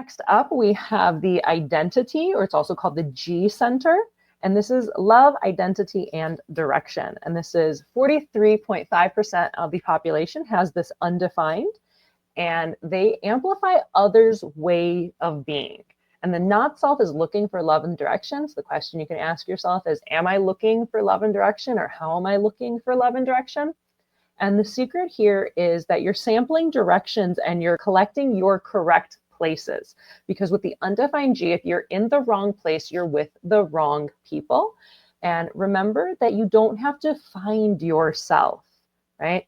Next up, we have the identity, or it's also called the G center. And this is love, identity, and direction. And this is 43.5% of the population has this undefined, and they amplify others' way of being. And the not self is looking for love and direction. So the question you can ask yourself is, am I looking for love and direction, or how am I looking for love and direction? And the secret here is that you're sampling directions and you're collecting your correct places. Because with the undefined G, if you're in the wrong place, you're with the wrong people. And remember that you don't have to find yourself, right?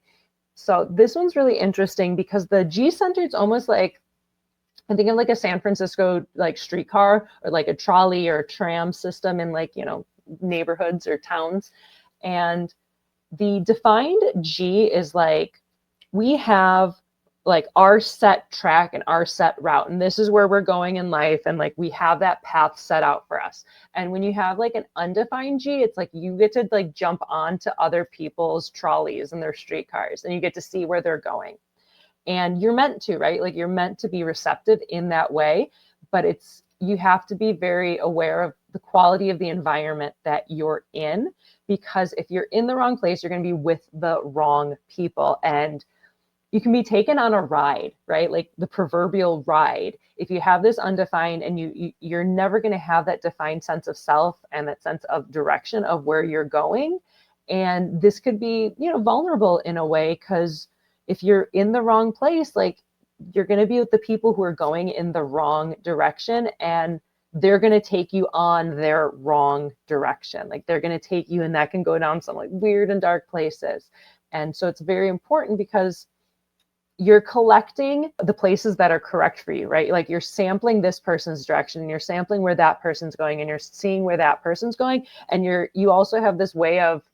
So this one's really interesting because the G center is almost like, I think of like a San Francisco like streetcar, or like a trolley or a tram system in like, neighborhoods or towns. And the defined G is like, we have like our set track and our set route, and this is where we're going in life, and like we have that path set out for us. And when you have like an undefined G, it's like you get to like jump onto other people's trolleys and their streetcars, and you get to see where they're going. And you're meant to, right? Like you're meant to be receptive in that way, but you have to be very aware of the quality of the environment that you're in, because if you're in the wrong place, you're going to be with the wrong people, and you can be taken on a ride, right? Like the proverbial ride. If you have this undefined, and you're never going to have that defined sense of self and that sense of direction of where you're going. And this could be, vulnerable in a way, because if you're in the wrong place, like you're going to be with the people who are going in the wrong direction, and they're going to take you on their wrong direction. Like they're going to take you, and that can go down some like weird and dark places. And so it's very important, because you're collecting the places that are correct for you, right? Like you're sampling this person's direction, and you're sampling where that person's going, and you're seeing where that person's going. And you also have this way of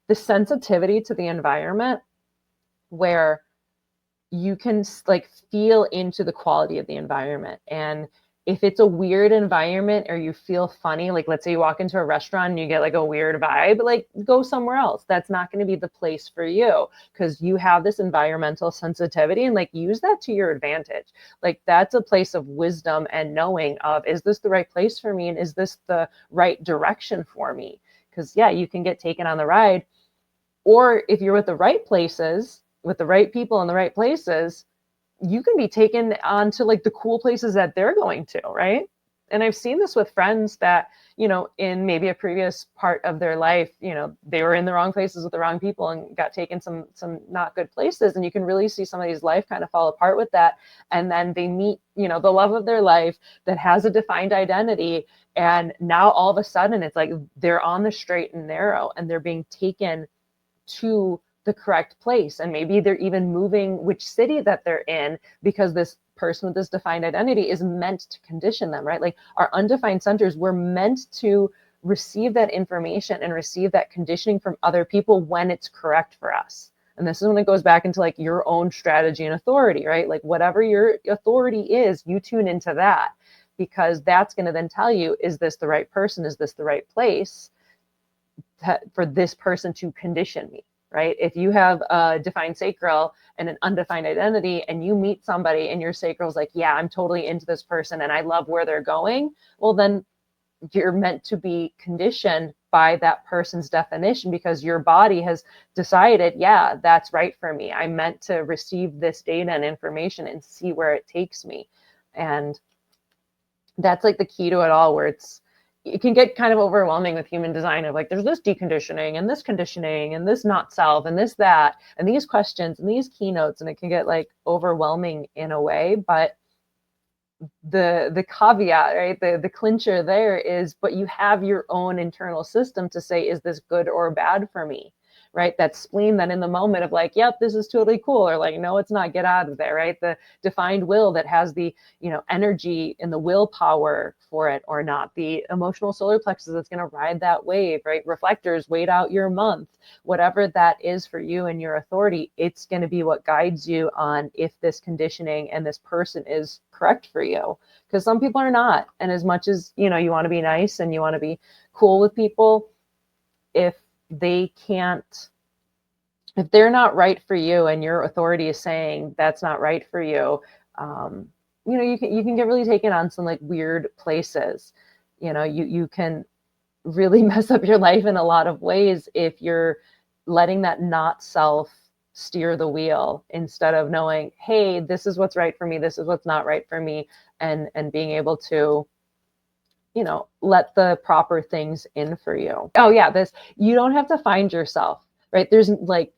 the sensitivity to the environment, where you can like feel into the quality of the environment. And if it's a weird environment, or you feel funny, like let's say you walk into a restaurant and you get like a weird vibe, like go somewhere else. That's not going to be the place for you, because you have this environmental sensitivity, and like use that to your advantage. Like that's a place of wisdom and knowing of, is this the right place for me? And is this the right direction for me? Because yeah, you can get taken on the ride. Or if you're with the right places, with the right people in the right places, you can be taken on to like the cool places that they're going to, right? And I've seen this with friends that, in maybe a previous part of their life, they were in the wrong places with the wrong people and got taken some not good places. And you can really see somebody's life kind of fall apart with that. And then they meet, the love of their life that has a defined identity. And now all of a sudden it's like they're on the straight and narrow, and they're being taken to the correct place. And maybe they're even moving which city that they're in, because this person with this defined identity is meant to condition them, right? Like our undefined centers, we're meant to receive that information and receive that conditioning from other people when it's correct for us. And this is when it goes back into like your own strategy and authority, right? Like whatever your authority is, you tune into that, because that's going to then tell you, is this the right person? Is this the right place for this person to condition me? Right? If you have a defined sacral and an undefined identity, and you meet somebody and your sacral is like, yeah, I'm totally into this person and I love where they're going, well, then you're meant to be conditioned by that person's definition, because your body has decided, yeah, that's right for me. I'm meant to receive this data and information and see where it takes me. And that's like the key to it all, where it can get kind of overwhelming with human design of like, there's this deconditioning and this conditioning and this not self and this, that, and these questions and these keynotes. And it can get like overwhelming in a way, but the caveat, right? The clincher there is, but you have your own internal system to say, is this good or bad for me? Right? That spleen that in the moment of like, yep, this is totally cool, or like, no, it's not, get out of there, right? The defined will that has the, energy and the willpower for it or not. The emotional solar plexus that's going to ride that wave, right? Reflectors, wait out your month, whatever that is for you and your authority, it's going to be what guides you on if this conditioning and this person is correct for you. Because some people are not. And as much as, you want to be nice and you want to be cool with people, if they're not right for you and your authority is saying that's not right for you, you can get really taken on some like weird places. You can really mess up your life in a lot of ways if you're letting that not self steer the wheel instead of knowing, hey, this is what's right for me, this is what's not right for me, and being able to let the proper things in for you. Oh yeah, this, you don't have to find yourself, right? There's like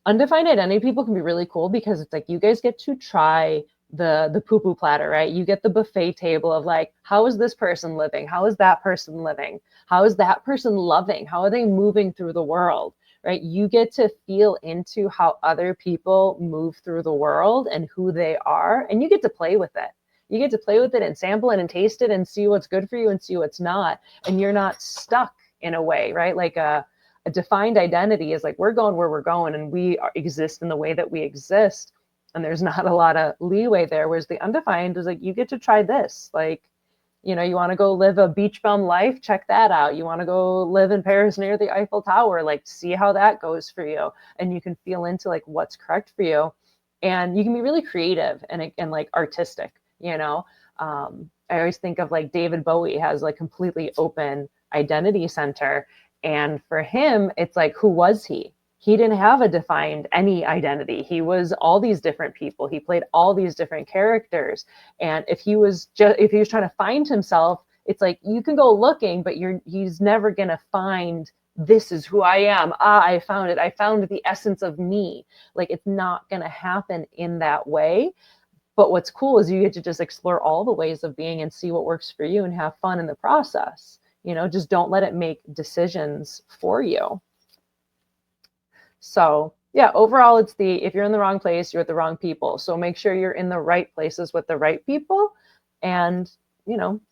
undefined identity people can be really cool because it's like you guys get to try the poo poo platter, right? You get the buffet table of like, how is this person living? How is that person living? How is that person loving? How are they moving through the world, right? You get to feel into how other people move through the world and who they are, and you get to play with it. You get to play with it and sample it and taste it and see what's good for you and see what's not. And you're not stuck in a way, right? Like a defined identity is like, we're going where we're going and we exist in the way that we exist. And there's not a lot of leeway there. Whereas the undefined is like, you get to try this. Like, you want to go live a beach bum life, check that out. You want to go live in Paris near the Eiffel Tower, like see how that goes for you. And you can feel into like what's correct for you. And you can be really creative and like artistic. I always think of like David Bowie has like completely open identity center. And for him, it's like, who was he? He didn't have a defined any identity. He was all these different people. He played all these different characters. And if he was trying to find himself, it's like you can go looking, but he's never gonna find, this is who I am. I found it. I found the essence of me. Like, it's not gonna happen in that way. But what's cool is you get to just explore all the ways of being and see what works for you and have fun in the process. Just don't let it make decisions for you. So yeah, overall, it's if you're in the wrong place, you're with the wrong people. So make sure you're in the right places with the right people, and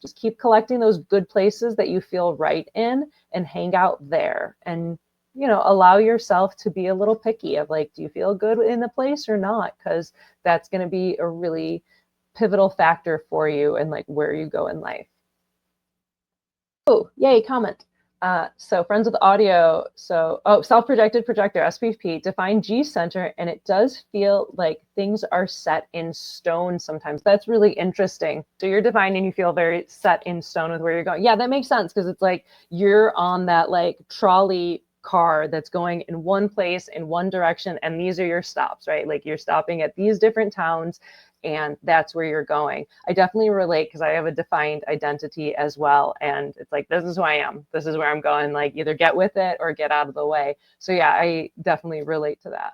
just keep collecting those good places that you feel right in and hang out there. And allow yourself to be a little picky of like, do you feel good in the place or not? Because that's going to be a really pivotal factor for you and like where you go in life. Oh, yay, comment. So friends with audio. So, self-projected projector, SPP, define G center. And it does feel like things are set in stone sometimes. That's really interesting. So you're defined and you feel very set in stone with where you're going. Yeah, that makes sense. Because it's like you're on that like trolley car that's going in one place in one direction. And these are your stops, right? Like you're stopping at these different towns, and that's where you're going. I definitely relate because I have a defined identity as well. And it's like, this is who I am. This is where I'm going. Like either get with it or get out of the way. So yeah, I definitely relate to that.